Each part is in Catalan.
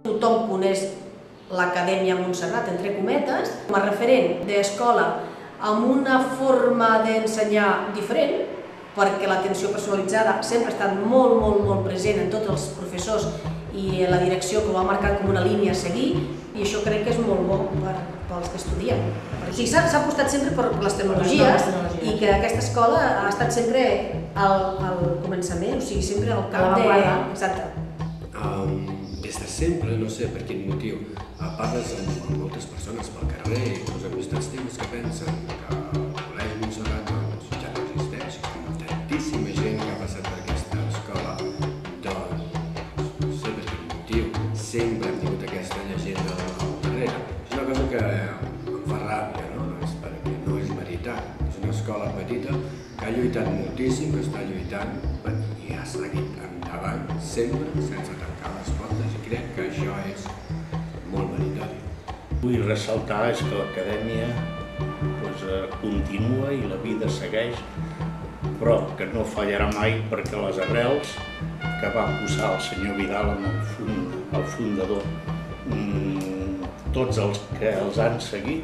Tothom coneix l'Acadèmia Montserrat, entre cometes, com a referent d'escola amb una forma d'ensenyar diferent, perquè l'atenció personalitzada sempre ha estat molt present en tots els professors i la direcció que ho ha marcat com una línia a seguir, i això crec que és molt bo pels que estudien. S'ha apostat sempre per les tecnologies i que aquesta escola ha estat sempre al començament, o sigui, sempre al cap de... Exacte. Des de sempre, no sé per quin motiu, parles amb moltes persones pel carrer i les amistats teves que pensen que el Col·legi Montserrat ja no existeix, com tantíssima gent que ha passat per aquesta escola, doncs no sé per quin motiu, sempre hem tingut aquesta llegenda al darrere. És una cosa que em fa ràbia, no? Perquè no és veritat. És una escola petita que ha lluitat moltíssim, que està lluitant i ha seguit endavant sempre sense tancar les portes, i crec que això és molt meritori. Vull ressaltar és que l'acadèmia continua i la vida segueix, però que no fallarà mai perquè les arrels que va posar el senyor Vidal, el fundador, tots els que els han seguit,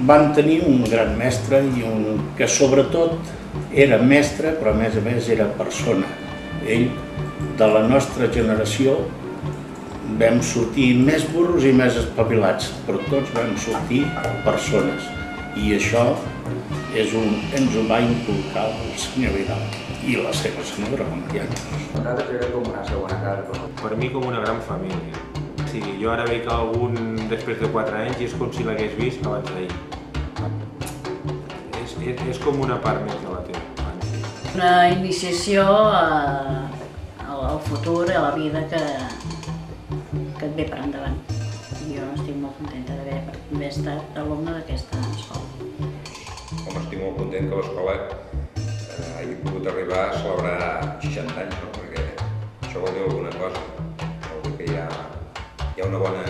van tenir un gran mestre i que sobretot era mestre, però a més era persona. Ell, de la nostra generació, vam sortir més burros i més espavilats, però tots vam sortir persones. I això ens ho va inculcar el senyor Vidal i la seva senyora Mariana. Nosaltres era com una segona casa. Per mi com una gran família. Sí, jo ara veig algun després de 4 anys i és com si l'hagués vist abans d'ahir. És com una part més de la teva. Una iniciació al futur, a la vida que et ve per endavant. Jo estic molt contenta d'haver estat alumne d'aquesta escola. Estic molt content que l'escola hagi pogut arribar a celebrar 60 anys, no? Perquè això vol dir alguna cosa. Vol dir que hi ha una bona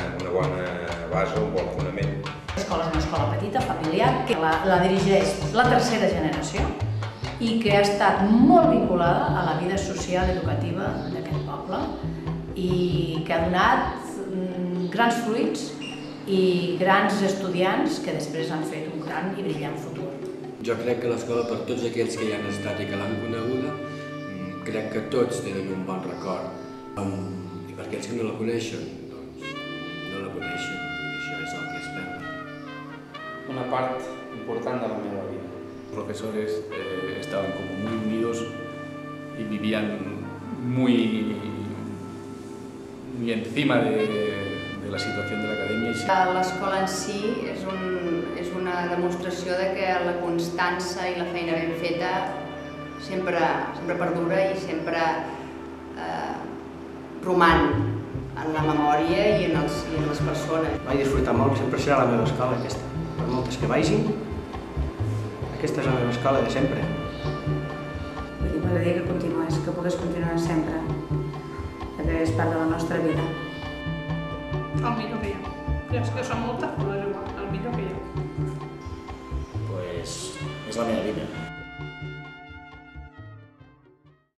base, un bon fonament. L'escola és una escola petita, familiar, que la dirigeix la tercera generació i que ha estat molt vinculada a la vida social i educativa d'aquest poble i que ha donat grans fruits i grans estudiants que després han fet un gran i brillant futur. Jo crec que l'escola, per tots aquells que hi han estat i que l'han coneguda, crec que tots tenen un bon record. I per aquells que no la coneixen, doncs no la coneixen, i això és el que es perd. Una part important de la meva vida. Los profesores estaban como muy unidos y vivían muy encima de la situación de la academia. L'escola en si és una demostració de que la constança i la feina ben feta sempre perdura i sempre roman en la memòria i en les persones. Vaig disfrutar molt, sempre serà la meva escola aquesta. Per moltes que vagin, aquesta és la meva escola de sempre. M'agradaria que continués, que pogués continuar sempre, perquè és part de la nostra vida. El millor que hi ha. És que són moltes, però és igual, el millor que hi ha. Pues és la meva vida.